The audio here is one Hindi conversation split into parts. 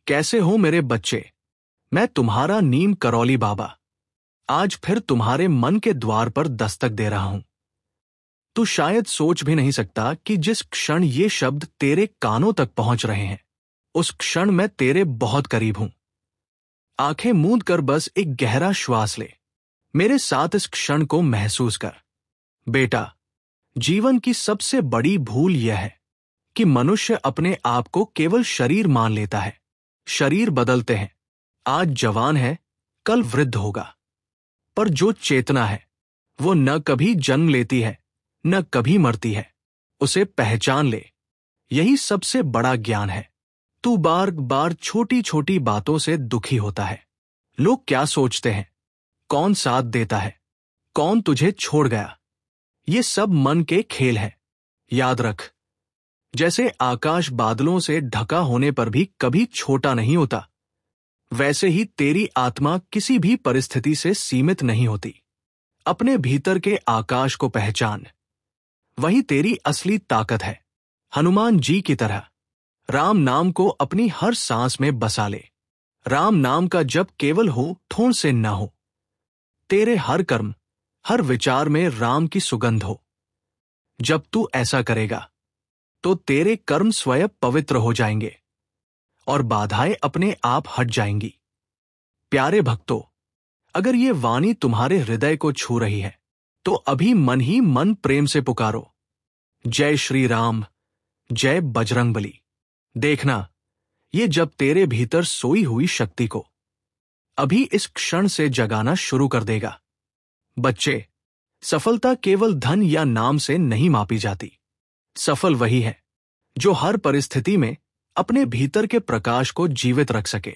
कैसे हो मेरे बच्चे? मैं तुम्हारा नीम करौली बाबा आज फिर तुम्हारे मन के द्वार पर दस्तक दे रहा हूं। तू शायद सोच भी नहीं सकता कि जिस क्षण ये शब्द तेरे कानों तक पहुंच रहे हैं, उस क्षण मैं तेरे बहुत करीब हूं। आंखें मूंद कर बस एक गहरा श्वास ले। मेरे साथ इस क्षण को महसूस कर। बेटा, जीवन की सबसे बड़ी भूल यह है कि मनुष्य अपने आप को केवल शरीर मान लेता है। शरीर बदलते हैं, आज जवान है, कल वृद्ध होगा, पर जो चेतना है वो न कभी जन्म लेती है, न कभी मरती है। उसे पहचान ले, यही सबसे बड़ा ज्ञान है। तू बार बार छोटी छोटी बातों से दुखी होता है। लोग क्या सोचते हैं, कौन साथ देता है, कौन तुझे छोड़ गया, ये सब मन के खेल हैं। याद रख, जैसे आकाश बादलों से ढका होने पर भी कभी छोटा नहीं होता, वैसे ही तेरी आत्मा किसी भी परिस्थिति से सीमित नहीं होती। अपने भीतर के आकाश को पहचान, वही तेरी असली ताकत है। हनुमान जी की तरह राम नाम को अपनी हर सांस में बसा ले। राम नाम का जप केवल हो, ठोंठ से न हो। तेरे हर कर्म, हर विचार में राम की सुगंध हो। जब तू ऐसा करेगा तो तेरे कर्म स्वयं पवित्र हो जाएंगे और बाधाएं अपने आप हट जाएंगी। प्यारे भक्तों, अगर ये वाणी तुम्हारे हृदय को छू रही है तो अभी मन ही मन प्रेम से पुकारो, जय श्री राम, जय बजरंगबली। देखना, ये जब तेरे भीतर सोई हुई शक्ति को अभी इस क्षण से जगाना शुरू कर देगा। बच्चे, सफलता केवल धन या नाम से नहीं मापी जाती। सफल वही है जो हर परिस्थिति में अपने भीतर के प्रकाश को जीवित रख सके,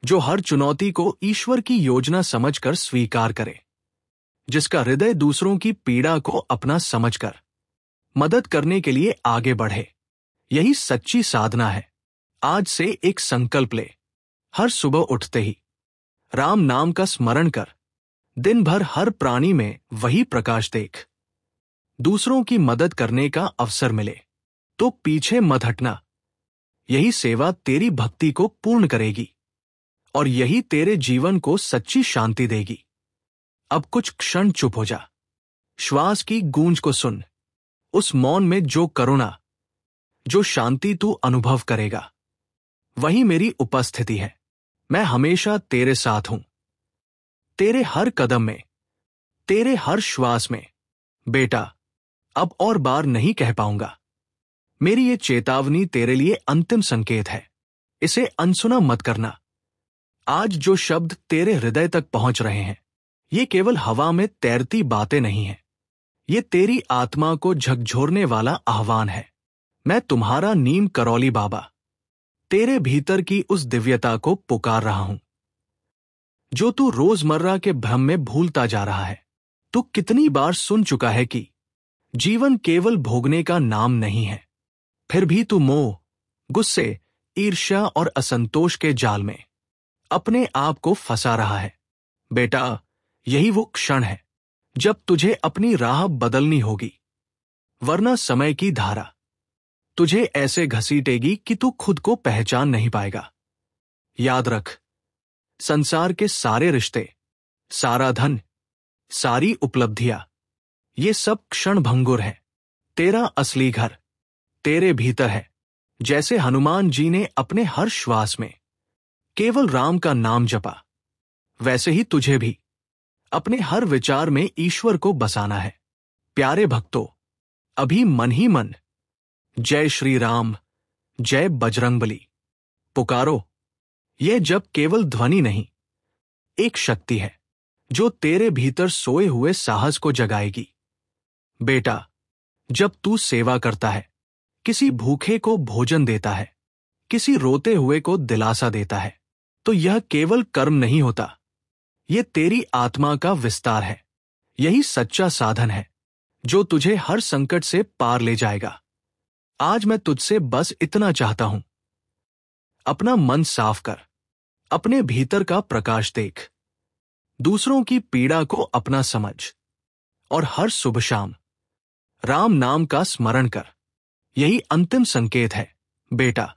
जो हर चुनौती को ईश्वर की योजना समझकर स्वीकार करे, जिसका हृदय दूसरों की पीड़ा को अपना समझकर मदद करने के लिए आगे बढ़े। यही सच्ची साधना है। आज से एक संकल्प ले, हर सुबह उठते ही राम नाम का स्मरण कर। दिन भर हर प्राणी में वही प्रकाश देख। दूसरों की मदद करने का अवसर मिले तो पीछे मत हटना। यही सेवा तेरी भक्ति को पूर्ण करेगी और यही तेरे जीवन को सच्ची शांति देगी। अब कुछ क्षण चुप हो जा। श्वास की गूंज को सुन। उस मौन में जो करुणा, जो शांति तू अनुभव करेगा, वही मेरी उपस्थिति है। मैं हमेशा तेरे साथ हूं, तेरे हर कदम में, तेरे हर श्वास में। बेटा, अब और बार नहीं कह पाऊंगा। मेरी ये चेतावनी तेरे लिए अंतिम संकेत है, इसे अनसुना मत करना। आज जो शब्द तेरे हृदय तक पहुंच रहे हैं, ये केवल हवा में तैरती बातें नहीं हैं। ये तेरी आत्मा को झकझोरने वाला आह्वान है। मैं तुम्हारा नीम करौली बाबा तेरे भीतर की उस दिव्यता को पुकार रहा हूं, जो तू रोजमर्रा के भ्रम में भूलता जा रहा है। तू कितनी बार सुन चुका है कि जीवन केवल भोगने का नाम नहीं है, फिर भी तू मोह, गुस्से, ईर्ष्या और असंतोष के जाल में अपने आप को फंसा रहा है। बेटा, यही वो क्षण है जब तुझे अपनी राह बदलनी होगी, वरना समय की धारा तुझे ऐसे घसीटेगी कि तू खुद को पहचान नहीं पाएगा। याद रख, संसार के सारे रिश्ते, सारा धन, सारी उपलब्धियां, ये सब क्षण भंगुर है। तेरा असली घर तेरे भीतर है। जैसे हनुमान जी ने अपने हर श्वास में केवल राम का नाम जपा, वैसे ही तुझे भी अपने हर विचार में ईश्वर को बसाना है। प्यारे भक्तों, अभी मन ही मन जय श्री राम, जय बजरंगबली पुकारो। यह जप केवल ध्वनि नहीं, एक शक्ति है जो तेरे भीतर सोए हुए साहस को जगाएगी। बेटा, जब तू सेवा करता है, किसी भूखे को भोजन देता है, किसी रोते हुए को दिलासा देता है, तो यह केवल कर्म नहीं होता, यह तेरी आत्मा का विस्तार है। यही सच्चा साधन है जो तुझे हर संकट से पार ले जाएगा। आज मैं तुझसे बस इतना चाहता हूं, अपना मन साफ कर, अपने भीतर का प्रकाश देख, दूसरों की पीड़ा को अपना समझ और हर सुबह शाम राम नाम का स्मरण कर। यही अंतिम संकेत है। बेटा,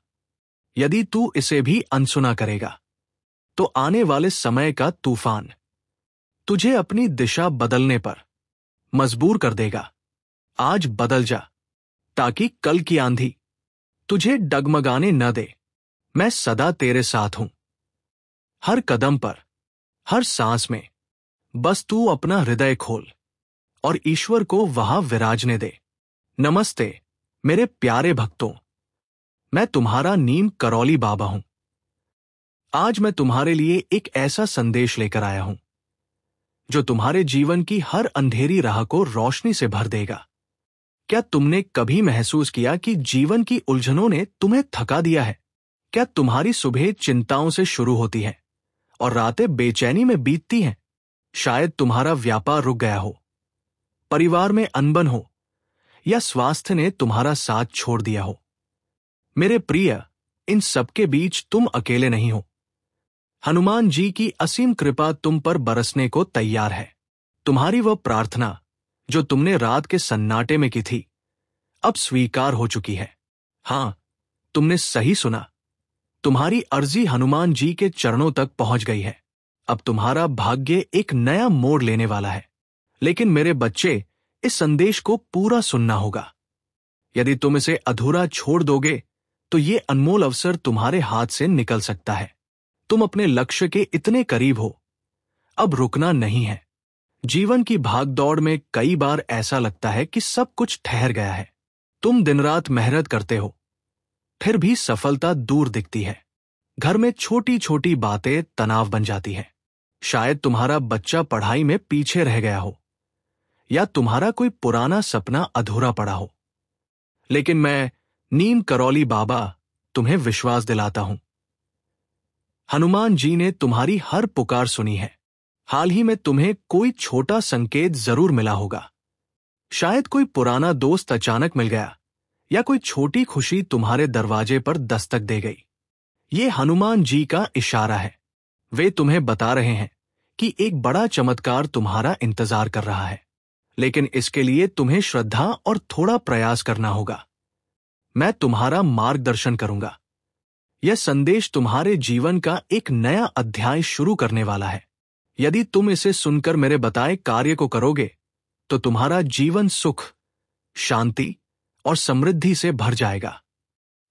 यदि तू इसे भी अनसुना करेगा तो आने वाले समय का तूफान तुझे अपनी दिशा बदलने पर मजबूर कर देगा। आज बदल जा ताकि कल की आंधी तुझे डगमगाने न दे। मैं सदा तेरे साथ हूं, हर कदम पर, हर सांस में। बस तू अपना हृदय खोल और ईश्वर को वहां विराजने दे। नमस्ते मेरे प्यारे भक्तों, मैं तुम्हारा नीम करौली बाबा हूं। आज मैं तुम्हारे लिए एक ऐसा संदेश लेकर आया हूं जो तुम्हारे जीवन की हर अंधेरी राह को रोशनी से भर देगा। क्या तुमने कभी महसूस किया कि जीवन की उलझनों ने तुम्हें थका दिया है? क्या तुम्हारी सुबह चिंताओं से शुरू होती है और रातें बेचैनी में बीतती हैं? शायद तुम्हारा व्यापार रुक गया हो, परिवार में अनबन हो, या स्वास्थ्य ने तुम्हारा साथ छोड़ दिया हो। मेरे प्रिय, इन सबके बीच तुम अकेले नहीं हो। हनुमान जी की असीम कृपा तुम पर बरसने को तैयार है। तुम्हारी वह प्रार्थना जो तुमने रात के सन्नाटे में की थी, अब स्वीकार हो चुकी है। हां, तुमने सही सुना। तुम्हारी अर्जी हनुमान जी के चरणों तक पहुंच गई है। अब तुम्हारा भाग्य एक नया मोड़ लेने वाला है। लेकिन मेरे बच्चे, इस संदेश को पूरा सुनना होगा। यदि तुम इसे अधूरा छोड़ दोगे तो ये अनमोल अवसर तुम्हारे हाथ से निकल सकता है। तुम अपने लक्ष्य के इतने करीब हो, अब रुकना नहीं है। जीवन की भागदौड़ में कई बार ऐसा लगता है कि सब कुछ ठहर गया है। तुम दिन रात मेहनत करते हो, फिर भी सफलता दूर दिखती है। घर में छोटी छोटी बातें तनाव बन जाती है। शायद तुम्हारा बच्चा पढ़ाई में पीछे रह गया हो, या तुम्हारा कोई पुराना सपना अधूरा पड़ा हो। लेकिन मैं नीम करौली बाबा तुम्हें विश्वास दिलाता हूं। हनुमान जी ने तुम्हारी हर पुकार सुनी है। हाल ही में तुम्हें कोई छोटा संकेत जरूर मिला होगा। शायद कोई पुराना दोस्त अचानक मिल गया, या कोई छोटी खुशी तुम्हारे दरवाजे पर दस्तक दे गई। ये हनुमान जी का इशारा है। वे तुम्हें बता रहे हैं कि एक बड़ा चमत्कार तुम्हारा इंतजार कर रहा है। लेकिन इसके लिए तुम्हें श्रद्धा और थोड़ा प्रयास करना होगा। मैं तुम्हारा मार्गदर्शन करूंगा। यह संदेश तुम्हारे जीवन का एक नया अध्याय शुरू करने वाला है। यदि तुम इसे सुनकर मेरे बताए कार्य को करोगे तो तुम्हारा जीवन सुख, शांति और समृद्धि से भर जाएगा।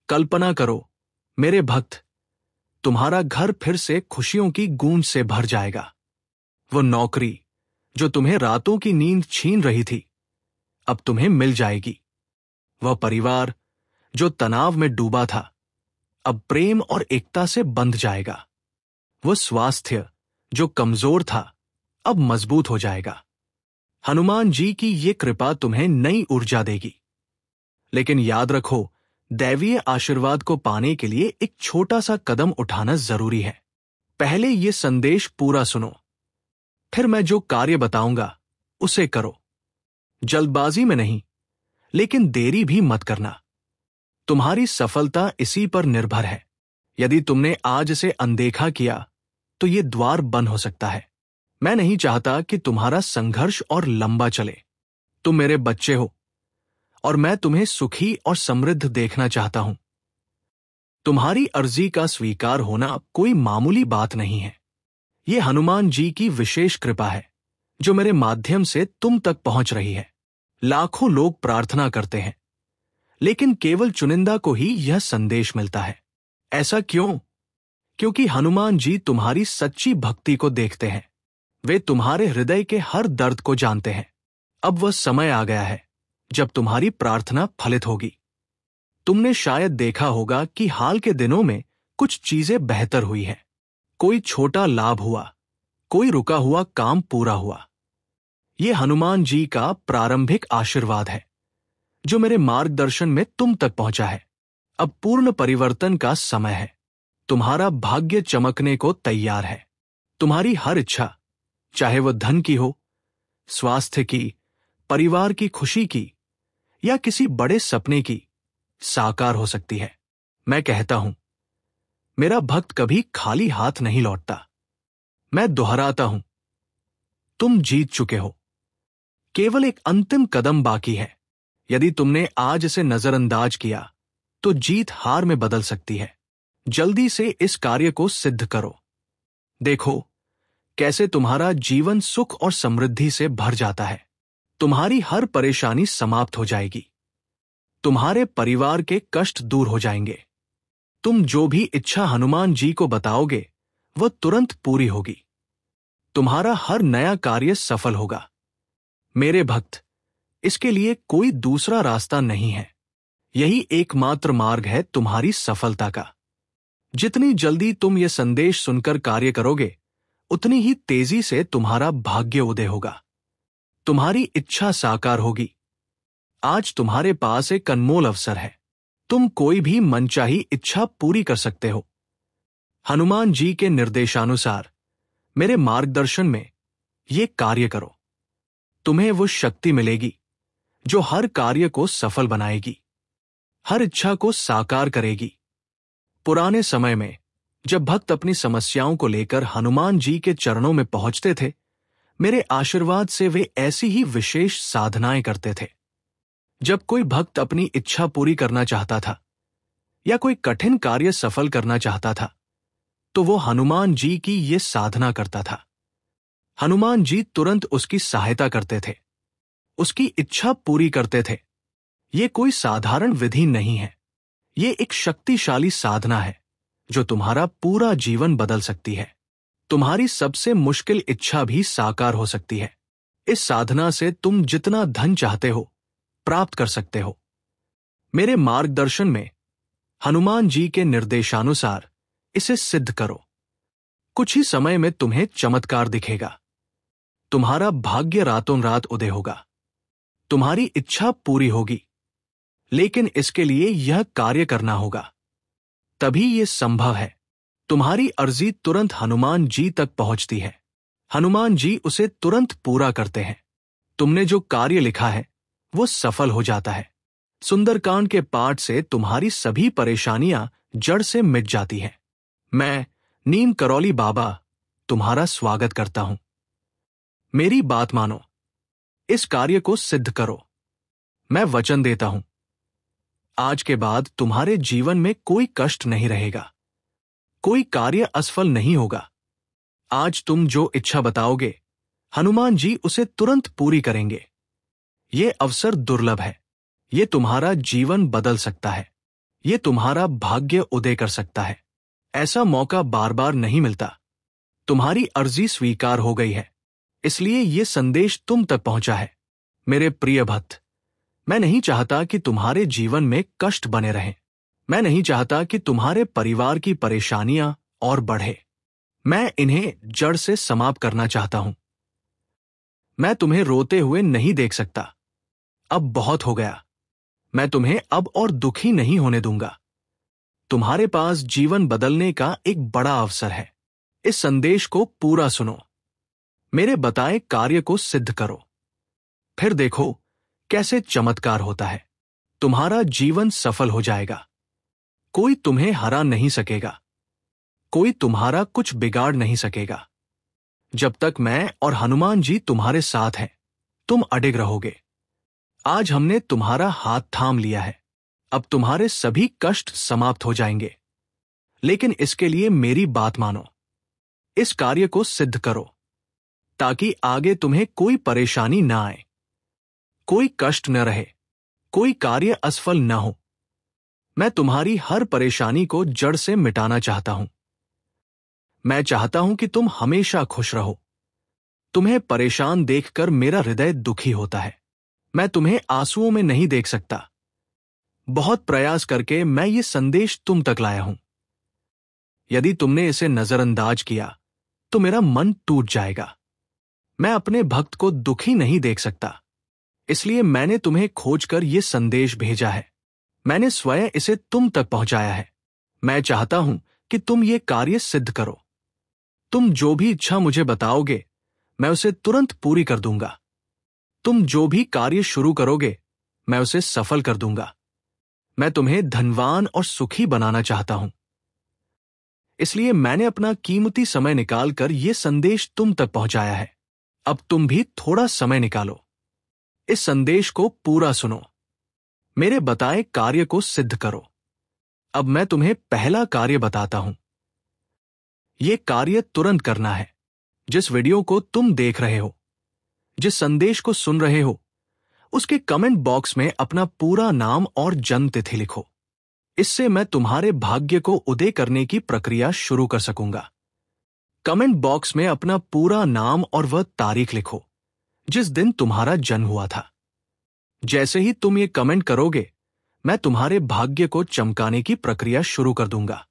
कल्पना करो मेरे भक्त, तुम्हारा घर फिर से खुशियों की गूंज से भर जाएगा। वो नौकरी जो तुम्हें रातों की नींद छीन रही थी, अब तुम्हें मिल जाएगी। वह परिवार जो तनाव में डूबा था, अब प्रेम और एकता से बंध जाएगा। वह स्वास्थ्य जो कमजोर था, अब मजबूत हो जाएगा। हनुमान जी की ये कृपा तुम्हें नई ऊर्जा देगी। लेकिन याद रखो, दैवीय आशीर्वाद को पाने के लिए एक छोटा सा कदम उठाना जरूरी है। पहले ये संदेश पूरा सुनो, फिर मैं जो कार्य बताऊंगा उसे करो। जल्दबाजी में नहीं, लेकिन देरी भी मत करना। तुम्हारी सफलता इसी पर निर्भर है। यदि तुमने आज इसे अनदेखा किया तो ये द्वार बंद हो सकता है। मैं नहीं चाहता कि तुम्हारा संघर्ष और लंबा चले। तुम मेरे बच्चे हो और मैं तुम्हें सुखी और समृद्ध देखना चाहता हूं। तुम्हारी अर्जी का स्वीकार होना कोई मामूली बात नहीं है। यह हनुमान जी की विशेष कृपा है जो मेरे माध्यम से तुम तक पहुंच रही है। लाखों लोग प्रार्थना करते हैं, लेकिन केवल चुनिंदा को ही यह संदेश मिलता है। ऐसा क्यों? क्योंकि हनुमान जी तुम्हारी सच्ची भक्ति को देखते हैं। वे तुम्हारे हृदय के हर दर्द को जानते हैं। अब वह समय आ गया है जब तुम्हारी प्रार्थना फलित होगी। तुमने शायद देखा होगा कि हाल के दिनों में कुछ चीजें बेहतर हुई हैं। कोई छोटा लाभ हुआ, कोई रुका हुआ काम पूरा हुआ। यह हनुमान जी का प्रारंभिक आशीर्वाद है जो मेरे मार्गदर्शन में तुम तक पहुंचा है। अब पूर्ण परिवर्तन का समय है। तुम्हारा भाग्य चमकने को तैयार है। तुम्हारी हर इच्छा, चाहे वह धन की हो, स्वास्थ्य की, परिवार की खुशी की, या किसी बड़े सपने की, साकार हो सकती है। मैं कहता हूं, मेरा भक्त कभी खाली हाथ नहीं लौटता। मैं दोहराता हूं, तुम जीत चुके हो। केवल एक अंतिम कदम बाकी है। यदि तुमने आज इसे नजरअंदाज किया तो जीत हार में बदल सकती है। जल्दी से इस कार्य को सिद्ध करो। देखो कैसे तुम्हारा जीवन सुख और समृद्धि से भर जाता है। तुम्हारी हर परेशानी समाप्त हो जाएगी। तुम्हारे परिवार के कष्ट दूर हो जाएंगे। तुम जो भी इच्छा हनुमान जी को बताओगे वह तुरंत पूरी होगी। तुम्हारा हर नया कार्य सफल होगा। मेरे भक्त, इसके लिए कोई दूसरा रास्ता नहीं है। यही एकमात्र मार्ग है तुम्हारी सफलता का। जितनी जल्दी तुम ये संदेश सुनकर कार्य करोगे, उतनी ही तेजी से तुम्हारा भाग्य उदय होगा। तुम्हारी इच्छा साकार होगी। आज तुम्हारे पास एक अनमोल अवसर है। तुम कोई भी मनचाही इच्छा पूरी कर सकते हो। हनुमान जी के निर्देशानुसार मेरे मार्गदर्शन में ये कार्य करो। तुम्हें वो शक्ति मिलेगी जो हर कार्य को सफल बनाएगी, हर इच्छा को साकार करेगी। पुराने समय में जब भक्त अपनी समस्याओं को लेकर हनुमान जी के चरणों में पहुंचते थे, मेरे आशीर्वाद से वे ऐसी ही विशेष साधनाएं करते थे। जब कोई भक्त अपनी इच्छा पूरी करना चाहता था या कोई कठिन कार्य सफल करना चाहता था, तो वो हनुमान जी की ये साधना करता था। हनुमान जी तुरंत उसकी सहायता करते थे, उसकी इच्छा पूरी करते थे। ये कोई साधारण विधि नहीं है। ये एक शक्तिशाली साधना है जो तुम्हारा पूरा जीवन बदल सकती है। तुम्हारी सबसे मुश्किल इच्छा भी साकार हो सकती है। इस साधना से तुम जितना धन चाहते हो प्राप्त कर सकते हो। मेरे मार्गदर्शन में हनुमान जी के निर्देशानुसार इसे सिद्ध करो। कुछ ही समय में तुम्हें चमत्कार दिखेगा। तुम्हारा भाग्य रातों रात उदय होगा। तुम्हारी इच्छा पूरी होगी। लेकिन इसके लिए यह कार्य करना होगा, तभी यह संभव है। तुम्हारी अर्जी तुरंत हनुमान जी तक पहुंचती है। हनुमान जी उसे तुरंत पूरा करते हैं। तुमने जो कार्य लिखा है वो सफल हो जाता है। सुंदरकांड के पाठ से तुम्हारी सभी परेशानियां जड़ से मिट जाती हैं। मैं नीम करौली बाबा तुम्हारा स्वागत करता हूं। मेरी बात मानो, इस कार्य को सिद्ध करो। मैं वचन देता हूं, आज के बाद तुम्हारे जीवन में कोई कष्ट नहीं रहेगा, कोई कार्य असफल नहीं होगा। आज तुम जो इच्छा बताओगे, हनुमान जी उसे तुरंत पूरी करेंगे। ये अवसर दुर्लभ है। ये तुम्हारा जीवन बदल सकता है। ये तुम्हारा भाग्य उदय कर सकता है। ऐसा मौका बार बार नहीं मिलता। तुम्हारी अर्जी स्वीकार हो गई है, इसलिए ये संदेश तुम तक पहुंचा है। मेरे प्रिय भक्त, मैं नहीं चाहता कि तुम्हारे जीवन में कष्ट बने रहें। मैं नहीं चाहता कि तुम्हारे परिवार की परेशानियां और बढ़े। मैं इन्हें जड़ से समाप्त करना चाहता हूं। मैं तुम्हें रोते हुए नहीं देख सकता। अब बहुत हो गया। मैं तुम्हें अब और दुखी नहीं होने दूंगा। तुम्हारे पास जीवन बदलने का एक बड़ा अवसर है। इस संदेश को पूरा सुनो। मेरे बताए कार्य को सिद्ध करो। फिर देखो कैसे चमत्कार होता है। तुम्हारा जीवन सफल हो जाएगा। कोई तुम्हें हरा नहीं सकेगा। कोई तुम्हारा कुछ बिगाड़ नहीं सकेगा। जब तक मैं और हनुमान जी तुम्हारे साथ हैं, तुम अडिग रहोगे। आज हमने तुम्हारा हाथ थाम लिया है। अब तुम्हारे सभी कष्ट समाप्त हो जाएंगे। लेकिन इसके लिए मेरी बात मानो। इस कार्य को सिद्ध करो, ताकि आगे तुम्हें कोई परेशानी न आए, कोई कष्ट न रहे, कोई कार्य असफल न हो। मैं तुम्हारी हर परेशानी को जड़ से मिटाना चाहता हूं। मैं चाहता हूं कि तुम हमेशा खुश रहो। तुम्हें परेशान देखकर मेरा हृदय दुखी होता है। मैं तुम्हें आंसुओं में नहीं देख सकता। बहुत प्रयास करके मैं ये संदेश तुम तक लाया हूं। यदि तुमने इसे नजरअंदाज किया तो मेरा मन टूट जाएगा। मैं अपने भक्त को दुखी नहीं देख सकता, इसलिए मैंने तुम्हें खोजकर ये संदेश भेजा है। मैंने स्वयं इसे तुम तक पहुंचाया है। मैं चाहता हूं कि तुम ये कार्य सिद्ध करो। तुम जो भी इच्छा मुझे बताओगे, मैं उसे तुरंत पूरी कर दूंगा। तुम जो भी कार्य शुरू करोगे, मैं उसे सफल कर दूंगा। मैं तुम्हें धनवान और सुखी बनाना चाहता हूं। इसलिए मैंने अपना कीमती समय निकालकर यह संदेश तुम तक पहुंचाया है। अब तुम भी थोड़ा समय निकालो। इस संदेश को पूरा सुनो। मेरे बताए कार्य को सिद्ध करो। अब मैं तुम्हें पहला कार्य बताता हूं। यह कार्य तुरंत करना है। जिस वीडियो को तुम देख रहे हो, जिस संदेश को सुन रहे हो, उसके कमेंट बॉक्स में अपना पूरा नाम और जन्म तिथि लिखो। इससे मैं तुम्हारे भाग्य को उदय करने की प्रक्रिया शुरू कर सकूंगा। कमेंट बॉक्स में अपना पूरा नाम और वह तारीख लिखो जिस दिन तुम्हारा जन्म हुआ था। जैसे ही तुम ये कमेंट करोगे, मैं तुम्हारे भाग्य को चमकाने की प्रक्रिया शुरू कर दूंगा।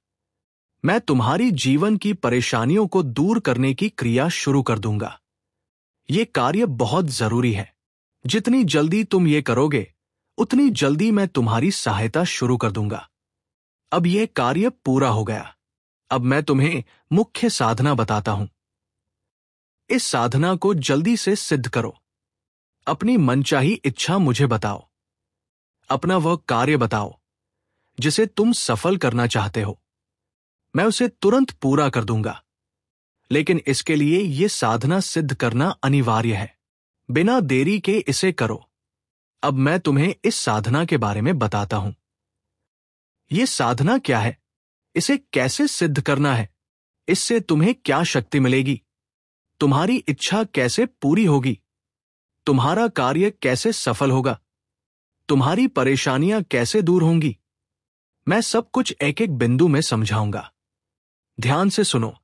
मैं तुम्हारी जीवन की परेशानियों को दूर करने की क्रिया शुरू कर दूंगा। ये कार्य बहुत जरूरी है। जितनी जल्दी तुम ये करोगे, उतनी जल्दी मैं तुम्हारी सहायता शुरू कर दूंगा। अब यह कार्य पूरा हो गया। अब मैं तुम्हें मुख्य साधना बताता हूं। इस साधना को जल्दी से सिद्ध करो। अपनी मनचाही इच्छा मुझे बताओ। अपना वह कार्य बताओ जिसे तुम सफल करना चाहते हो। मैं उसे तुरंत पूरा कर दूंगा। लेकिन इसके लिए यह साधना सिद्ध करना अनिवार्य है। बिना देरी के इसे करो। अब मैं तुम्हें इस साधना के बारे में बताता हूं। यह साधना क्या है? इसे कैसे सिद्ध करना है? इससे तुम्हें क्या शक्ति मिलेगी? तुम्हारी इच्छा कैसे पूरी होगी? तुम्हारा कार्य कैसे सफल होगा? तुम्हारी परेशानियां कैसे दूर होंगी? मैं सब कुछ एक एक बिंदु में समझाऊंगा। ध्यान से सुनो।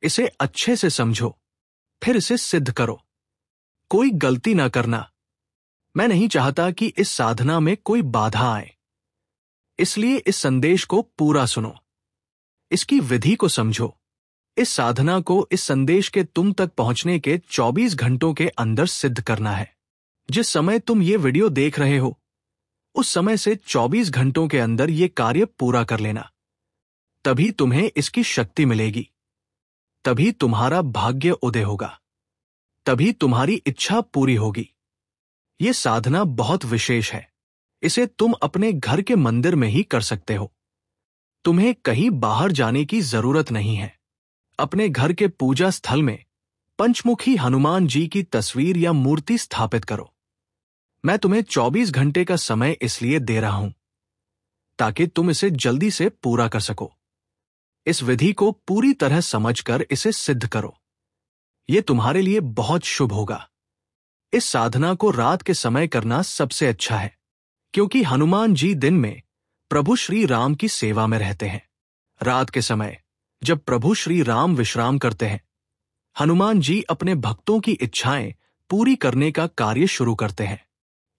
इसे अच्छे से समझो, फिर इसे सिद्ध करो। कोई गलती ना करना। मैं नहीं चाहता कि इस साधना में कोई बाधा आए। इसलिए इस संदेश को पूरा सुनो। इसकी विधि को समझो। इस साधना को इस संदेश के तुम तक पहुंचने के 24 घंटों के अंदर सिद्ध करना है। जिस समय तुम ये वीडियो देख रहे हो, उस समय से 24 घंटों के अंदर ये कार्य पूरा कर लेना। तभी तुम्हें इसकी शक्ति मिलेगी। तभी तुम्हारा भाग्य उदय होगा। तभी तुम्हारी इच्छा पूरी होगी। ये साधना बहुत विशेष है। इसे तुम अपने घर के मंदिर में ही कर सकते हो। तुम्हें कहीं बाहर जाने की जरूरत नहीं है। अपने घर के पूजा स्थल में पंचमुखी हनुमान जी की तस्वीर या मूर्ति स्थापित करो। मैं तुम्हें 24 घंटे का समय इसलिए दे रहा हूं ताकि तुम इसे जल्दी से पूरा कर सको। इस विधि को पूरी तरह समझकर इसे सिद्ध करो। यह तुम्हारे लिए बहुत शुभ होगा। इस साधना को रात के समय करना सबसे अच्छा है, क्योंकि हनुमान जी दिन में प्रभु श्री राम की सेवा में रहते हैं। रात के समय जब प्रभु श्री राम विश्राम करते हैं, हनुमान जी अपने भक्तों की इच्छाएं पूरी करने का कार्य शुरू करते हैं।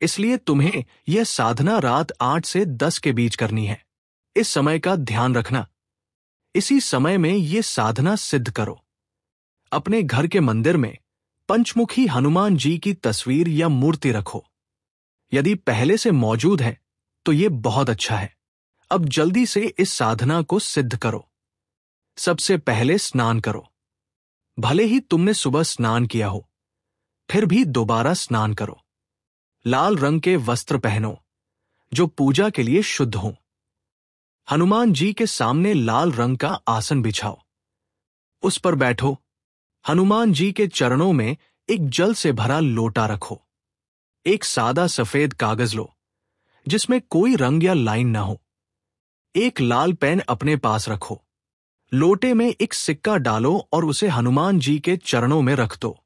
इसलिए तुम्हें यह साधना रात 8 से 10 के बीच करनी है। इस समय का ध्यान रखना। इसी समय में यह साधना सिद्ध करो। अपने घर के मंदिर में पंचमुखी हनुमान जी की तस्वीर या मूर्ति रखो। यदि पहले से मौजूद है तो यह बहुत अच्छा है। अब जल्दी से इस साधना को सिद्ध करो। सबसे पहले स्नान करो। भले ही तुमने सुबह स्नान किया हो, फिर भी दोबारा स्नान करो। लाल रंग के वस्त्र पहनो जो पूजा के लिए शुद्ध हों। हनुमान जी के सामने लाल रंग का आसन बिछाओ। उस पर बैठो। हनुमान जी के चरणों में एक जल से भरा लोटा रखो। एक सादा सफेद कागज लो जिसमें कोई रंग या लाइन ना हो। एक लाल पेन अपने पास रखो। लोटे में एक सिक्का डालो और उसे हनुमान जी के चरणों में रख दो।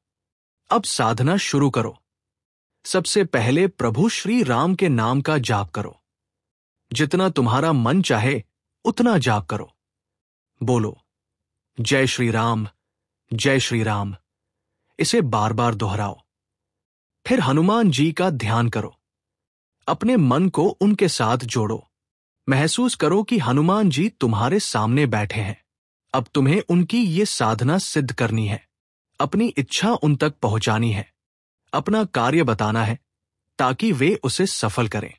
अब साधना शुरू करो। सबसे पहले प्रभु श्री राम के नाम का जाप करो। जितना तुम्हारा मन चाहे उतना जाप करो। बोलो, जय श्री राम, जय श्री राम। इसे बार बार दोहराओ। फिर हनुमान जी का ध्यान करो। अपने मन को उनके साथ जोड़ो। महसूस करो कि हनुमान जी तुम्हारे सामने बैठे हैं। अब तुम्हें उनकी ये साधना सिद्ध करनी है। अपनी इच्छा उन तक पहुंचानी है। अपना कार्य बताना है ताकि वे उसे सफल करें,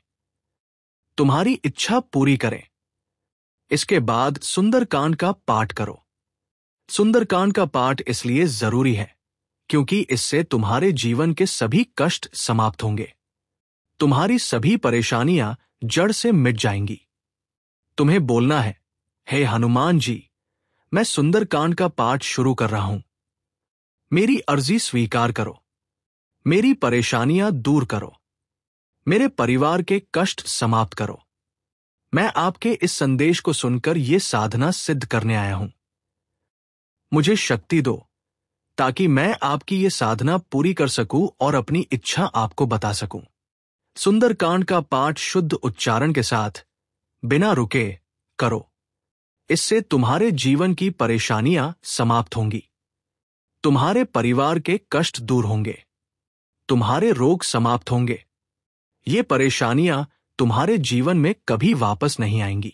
तुम्हारी इच्छा पूरी करें। इसके बाद सुंदरकांड का पाठ करो। सुंदरकांड का पाठ इसलिए जरूरी है क्योंकि इससे तुम्हारे जीवन के सभी कष्ट समाप्त होंगे। तुम्हारी सभी परेशानियां जड़ से मिट जाएंगी। तुम्हें बोलना है, हे हनुमान जी, मैं सुंदरकांड का पाठ शुरू कर रहा हूं। मेरी अर्जी स्वीकार करो। मेरी परेशानियां दूर करो। मेरे परिवार के कष्ट समाप्त करो। मैं आपके इस संदेश को सुनकर ये साधना सिद्ध करने आया हूं। मुझे शक्ति दो ताकि मैं आपकी ये साधना पूरी कर सकूं और अपनी इच्छा आपको बता सकूं। सुंदरकांड का पाठ शुद्ध उच्चारण के साथ बिना रुके करो। इससे तुम्हारे जीवन की परेशानियां समाप्त होंगी, तुम्हारे परिवार के कष्ट दूर होंगे, तुम्हारे रोग समाप्त होंगे। ये परेशानियां तुम्हारे जीवन में कभी वापस नहीं आएंगी।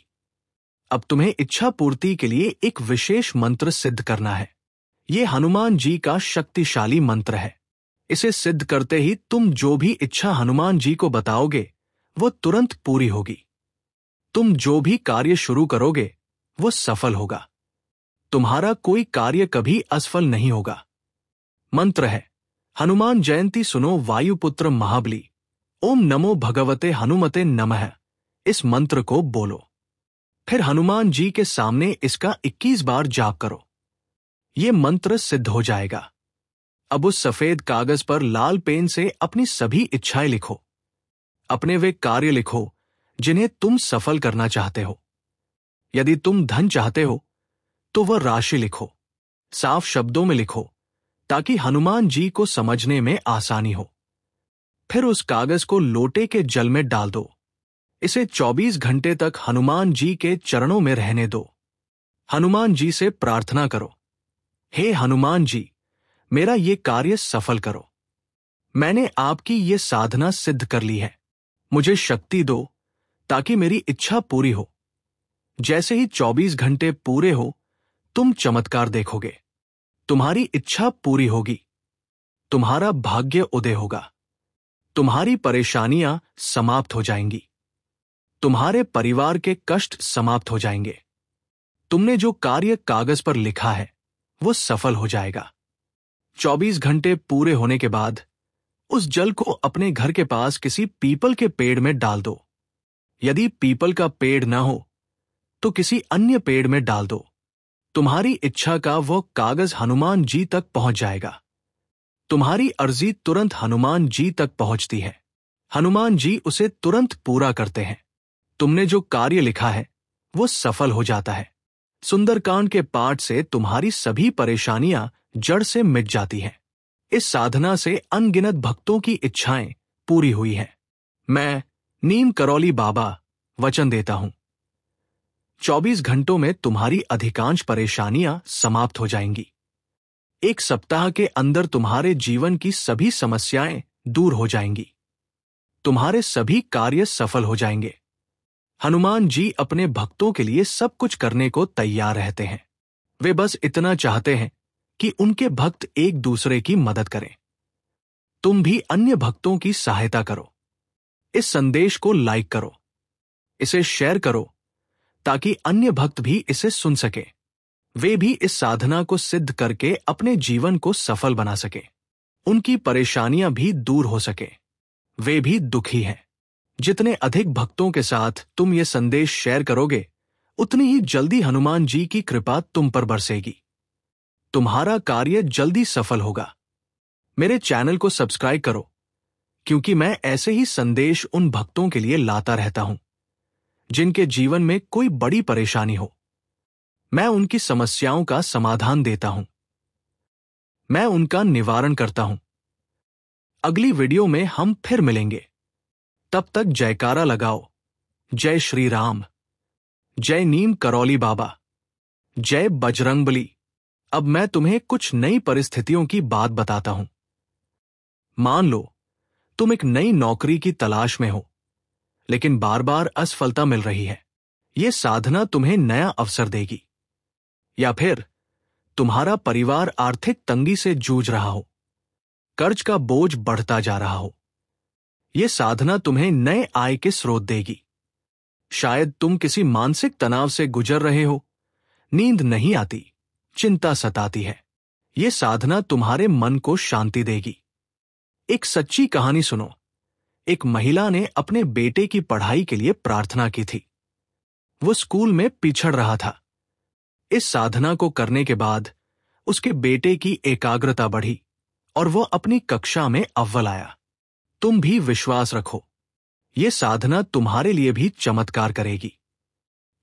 अब तुम्हें इच्छा पूर्ति के लिए एक विशेष मंत्र सिद्ध करना है। ये हनुमान जी का शक्तिशाली मंत्र है। इसे सिद्ध करते ही तुम जो भी इच्छा हनुमान जी को बताओगे वो तुरंत पूरी होगी। तुम जो भी कार्य शुरू करोगे वो सफल होगा। तुम्हारा कोई कार्य कभी असफल नहीं होगा। मंत्र है, हनुमान जयंती सुनो वायुपुत्र महाबली, ओम नमो भगवते हनुमते नमः। इस मंत्र को बोलो, फिर हनुमान जी के सामने इसका 21 बार जाप करो। ये मंत्र सिद्ध हो जाएगा। अब उस सफेद कागज पर लाल पेन से अपनी सभी इच्छाएं लिखो। अपने वे कार्य लिखो जिन्हें तुम सफल करना चाहते हो। यदि तुम धन चाहते हो तो वह राशि लिखो। साफ शब्दों में लिखो ताकि हनुमान जी को समझने में आसानी हो। फिर उस कागज को लोटे के जल में डाल दो। इसे 24 घंटे तक हनुमान जी के चरणों में रहने दो। हनुमान जी से प्रार्थना करो, हे हनुमान जी, मेरा ये कार्य सफल करो। मैंने आपकी ये साधना सिद्ध कर ली है। मुझे शक्ति दो ताकि मेरी इच्छा पूरी हो। जैसे ही 24 घंटे पूरे हो तुम चमत्कार देखोगे। तुम्हारी इच्छा पूरी होगी, तुम्हारा भाग्य उदय होगा, तुम्हारी परेशानियां समाप्त हो जाएंगी, तुम्हारे परिवार के कष्ट समाप्त हो जाएंगे। तुमने जो कार्य कागज पर लिखा है वो सफल हो जाएगा। 24 घंटे पूरे होने के बाद उस जल को अपने घर के पास किसी पीपल के पेड़ में डाल दो। यदि पीपल का पेड़ न हो तो किसी अन्य पेड़ में डाल दो। तुम्हारी इच्छा का वो कागज हनुमान जी तक पहुंच जाएगा। तुम्हारी अर्जी तुरंत हनुमान जी तक पहुंचती है। हनुमान जी उसे तुरंत पूरा करते हैं। तुमने जो कार्य लिखा है वो सफल हो जाता है। सुंदरकांड के पाठ से तुम्हारी सभी परेशानियां जड़ से मिट जाती हैं। इस साधना से अनगिनत भक्तों की इच्छाएं पूरी हुई हैं। मैं नीम करौली बाबा वचन देता हूं, 24 घंटों में तुम्हारी अधिकांश परेशानियां समाप्त हो जाएंगी। एक सप्ताह के अंदर तुम्हारे जीवन की सभी समस्याएं दूर हो जाएंगी। तुम्हारे सभी कार्य सफल हो जाएंगे। हनुमान जी अपने भक्तों के लिए सब कुछ करने को तैयार रहते हैं। वे बस इतना चाहते हैं कि उनके भक्त एक दूसरे की मदद करें। तुम भी अन्य भक्तों की सहायता करो। इस संदेश को लाइक करो, इसे शेयर करो ताकि अन्य भक्त भी इसे सुन सके। वे भी इस साधना को सिद्ध करके अपने जीवन को सफल बना सके, उनकी परेशानियां भी दूर हो सके। वे भी दुखी हैं। जितने अधिक भक्तों के साथ तुम ये संदेश शेयर करोगे उतनी ही जल्दी हनुमान जी की कृपा तुम पर बरसेगी। तुम्हारा कार्य जल्दी सफल होगा। मेरे चैनल को सब्सक्राइब करो क्योंकि मैं ऐसे ही संदेश उन भक्तों के लिए लाता रहता हूं जिनके जीवन में कोई बड़ी परेशानी हो। मैं उनकी समस्याओं का समाधान देता हूं, मैं उनका निवारण करता हूं। अगली वीडियो में हम फिर मिलेंगे। तब तक जयकारा लगाओ। जय श्री राम, जय नीम करौली बाबा, जय बजरंगबली। अब मैं तुम्हें कुछ नई परिस्थितियों की बात बताता हूं। मान लो तुम एक नई नौकरी की तलाश में हो लेकिन बार बार असफलता मिल रही है। यह साधना तुम्हें नया अवसर देगी। या फिर तुम्हारा परिवार आर्थिक तंगी से जूझ रहा हो, कर्ज का बोझ बढ़ता जा रहा हो। यह साधना तुम्हें नए आय के स्रोत देगी। शायद तुम किसी मानसिक तनाव से गुजर रहे हो, नींद नहीं आती, चिंता सताती है। यह साधना तुम्हारे मन को शांति देगी। एक सच्ची कहानी सुनो। एक महिला ने अपने बेटे की पढ़ाई के लिए प्रार्थना की थी। वो स्कूल में पिछड़ रहा था। इस साधना को करने के बाद उसके बेटे की एकाग्रता बढ़ी और वो अपनी कक्षा में अव्वल आया। तुम भी विश्वास रखो, ये साधना तुम्हारे लिए भी चमत्कार करेगी।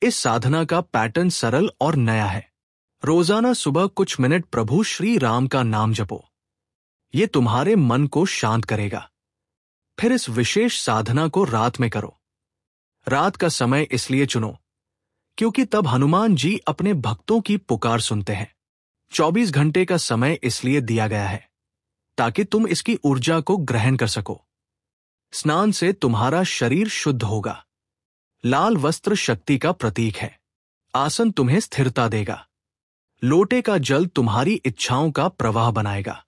इस साधना का पैटर्न सरल और नया है। रोजाना सुबह कुछ मिनट प्रभु श्री राम का नाम जपो। ये तुम्हारे मन को शांत करेगा। फिर इस विशेष साधना को रात में करो। रात का समय इसलिए चुनो क्योंकि तब हनुमान जी अपने भक्तों की पुकार सुनते हैं। 24 घंटे का समय इसलिए दिया गया है ताकि तुम इसकी ऊर्जा को ग्रहण कर सको। स्नान से तुम्हारा शरीर शुद्ध होगा। लाल वस्त्र शक्ति का प्रतीक है। आसन तुम्हें स्थिरता देगा। लोटे का जल तुम्हारी इच्छाओं का प्रवाह बनाएगा।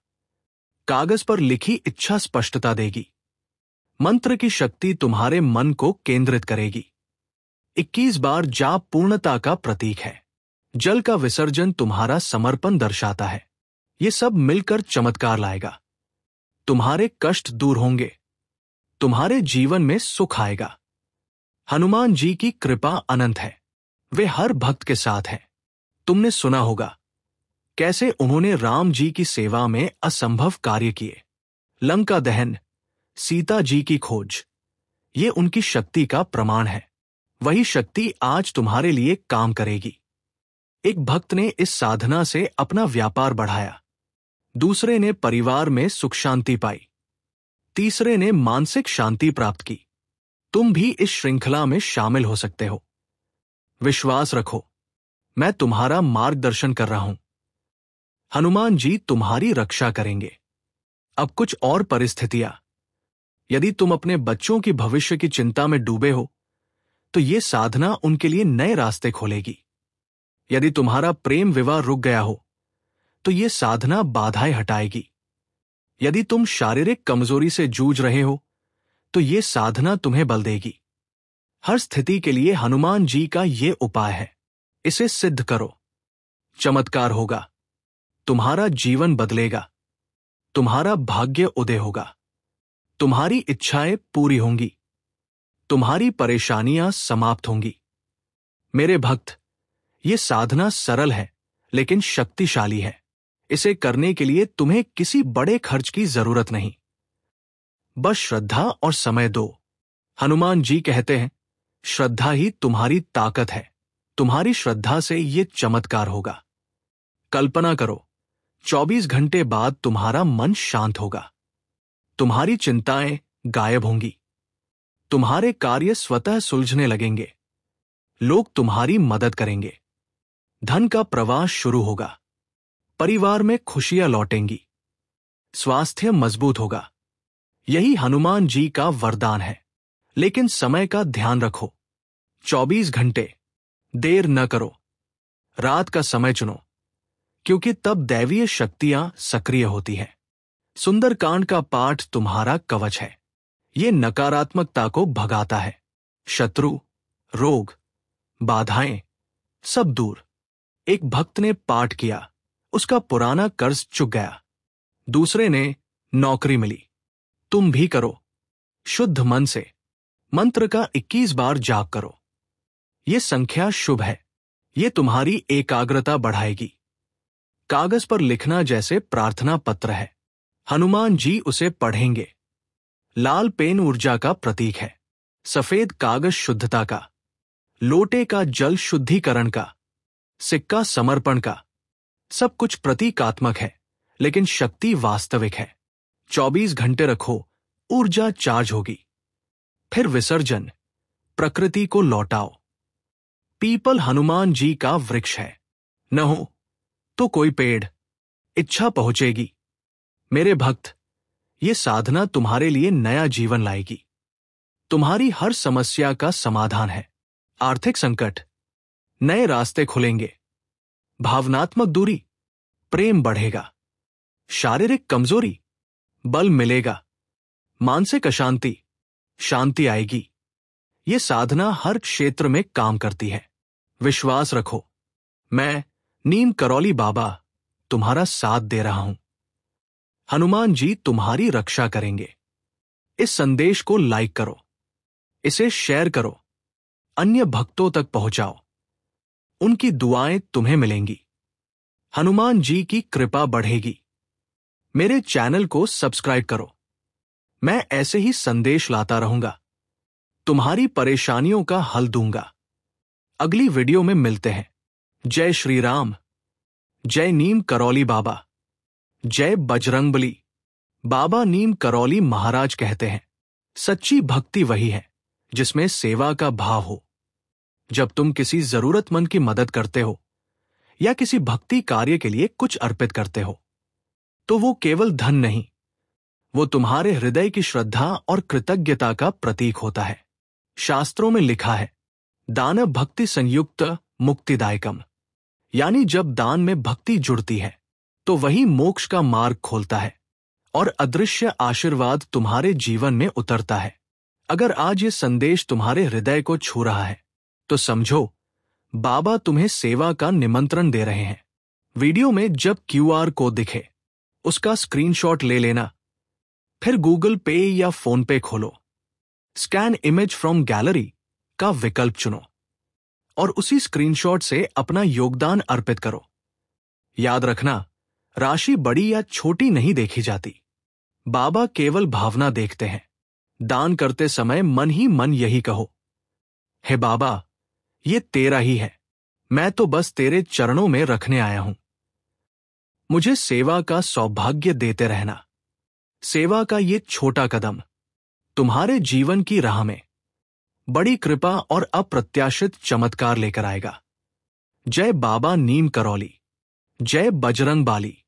कागज पर लिखी इच्छा स्पष्टता देगी। मंत्र की शक्ति तुम्हारे मन को केंद्रित करेगी। 21 बार जाप पूर्णता का प्रतीक है। जल का विसर्जन तुम्हारा समर्पण दर्शाता है। ये सब मिलकर चमत्कार लाएगा। तुम्हारे कष्ट दूर होंगे। तुम्हारे जीवन में सुख आएगा। हनुमान जी की कृपा अनंत है। वे हर भक्त के साथ हैं। तुमने सुना होगा कैसे उन्होंने राम जी की सेवा में असंभव कार्य किए। लंका दहन, सीता जी की खोज, ये उनकी शक्ति का प्रमाण है। वही शक्ति आज तुम्हारे लिए काम करेगी। एक भक्त ने इस साधना से अपना व्यापार बढ़ाया। दूसरे ने परिवार में सुख शांति पाई। तीसरे ने मानसिक शांति प्राप्त की। तुम भी इस श्रृंखला में शामिल हो सकते हो। विश्वास रखो, मैं तुम्हारा मार्गदर्शन कर रहा हूं। हनुमान जी तुम्हारी रक्षा करेंगे। अब कुछ और परिस्थितियां। यदि तुम अपने बच्चों की भविष्य की चिंता में डूबे हो तो ये साधना उनके लिए नए रास्ते खोलेगी। यदि तुम्हारा प्रेम विवाह रुक गया हो तो ये साधना बाधाएं हटाएगी। यदि तुम शारीरिक कमजोरी से जूझ रहे हो तो ये साधना तुम्हें बल देगी। हर स्थिति के लिए हनुमान जी का ये उपाय है। इसे सिद्ध करो। चमत्कार होगा। तुम्हारा जीवन बदलेगा। तुम्हारा भाग्य उदय होगा। तुम्हारी इच्छाएं पूरी होंगी। तुम्हारी परेशानियां समाप्त होंगी। मेरे भक्त, ये साधना सरल है लेकिन शक्तिशाली है। इसे करने के लिए तुम्हें किसी बड़े खर्च की जरूरत नहीं। बस श्रद्धा और समय दो। हनुमान जी कहते हैं, श्रद्धा ही तुम्हारी ताकत है। तुम्हारी श्रद्धा से ये चमत्कार होगा। कल्पना करो, 24 घंटे बाद तुम्हारा मन शांत होगा। तुम्हारी चिंताएं गायब होंगी। तुम्हारे कार्य स्वतः सुलझने लगेंगे। लोग तुम्हारी मदद करेंगे। धन का प्रवाह शुरू होगा। परिवार में खुशियां लौटेंगी। स्वास्थ्य मजबूत होगा। यही हनुमान जी का वरदान है। लेकिन समय का ध्यान रखो। 24 घंटे, देर न करो। रात का समय चुनो क्योंकि तब दैवीय शक्तियां सक्रिय होती हैं। सुंदरकांड का पाठ तुम्हारा कवच है। ये नकारात्मकता को भगाता है। शत्रु, रोग, बाधाएं सब दूर। एक भक्त ने पाठ किया, उसका पुराना कर्ज चुक गया। दूसरे ने नौकरी मिली। तुम भी करो। शुद्ध मन से मंत्र का 21 बार जाप करो। ये संख्या शुभ है। ये तुम्हारी एकाग्रता बढ़ाएगी। कागज पर लिखना जैसे प्रार्थना पत्र है। हनुमान जी उसे पढ़ेंगे। लाल पेन ऊर्जा का प्रतीक है। सफेद कागज शुद्धता का। लोटे का जल शुद्धिकरण का। सिक्का समर्पण का। सब कुछ प्रतीकात्मक है लेकिन शक्ति वास्तविक है। 24 घंटे रखो, ऊर्जा चार्ज होगी। फिर विसर्जन, प्रकृति को लौटाओ। पीपल हनुमान जी का वृक्ष है। न हो तो कोई पेड़, इच्छा पहुंचेगी। मेरे भक्त, ये साधना तुम्हारे लिए नया जीवन लाएगी। तुम्हारी हर समस्या का समाधान है। आर्थिक संकट, नए रास्ते खुलेंगे। भावनात्मक दूरी, प्रेम बढ़ेगा। शारीरिक कमजोरी, बल मिलेगा। मानसिक अशांति, शांति आएगी। ये साधना हर क्षेत्र में काम करती है। विश्वास रखो, मैं नीम करौली बाबा तुम्हारा साथ दे रहा हूं। हनुमान जी तुम्हारी रक्षा करेंगे। इस संदेश को लाइक करो, इसे शेयर करो, अन्य भक्तों तक पहुंचाओ। उनकी दुआएं तुम्हें मिलेंगी। हनुमान जी की कृपा बढ़ेगी। मेरे चैनल को सब्सक्राइब करो। मैं ऐसे ही संदेश लाता रहूंगा। तुम्हारी परेशानियों का हल दूंगा। अगली वीडियो में मिलते हैं। जय श्री राम। जय नीम करौली बाबा। जय बजरंगबली। बाबा नीम करौली महाराज कहते हैं, सच्ची भक्ति वही है जिसमें सेवा का भाव हो। जब तुम किसी जरूरतमंद की मदद करते हो या किसी भक्ति कार्य के लिए कुछ अर्पित करते हो, तो वो केवल धन नहीं, वो तुम्हारे हृदय की श्रद्धा और कृतज्ञता का प्रतीक होता है। शास्त्रों में लिखा है, दान भक्ति संयुक्त मुक्तिदायकम, यानी जब दान में भक्ति जुड़ती है तो वही मोक्ष का मार्ग खोलता है और अदृश्य आशीर्वाद तुम्हारे जीवन में उतरता है। अगर आज ये संदेश तुम्हारे हृदय को छू रहा है तो समझो बाबा तुम्हें सेवा का निमंत्रण दे रहे हैं। वीडियो में जब QR कोड दिखे उसका स्क्रीनशॉट ले लेना, फिर गूगल पे या फोन पे खोलो, स्कैन इमेज फ्रॉम गैलरी का विकल्प चुनो और उसी स्क्रीनशॉट से अपना योगदान अर्पित करो। याद रखना, राशि बड़ी या छोटी नहीं देखी जाती, बाबा केवल भावना देखते हैं। दान करते समय मन ही मन यही कहो, हे बाबा, ये तेरा ही है, मैं तो बस तेरे चरणों में रखने आया हूं। मुझे सेवा का सौभाग्य देते रहना। सेवा का ये छोटा कदम तुम्हारे जीवन की राह में बड़ी कृपा और अप्रत्याशित चमत्कार लेकर आएगा। जय बाबा नीम करौली। जय बजरंग बाली।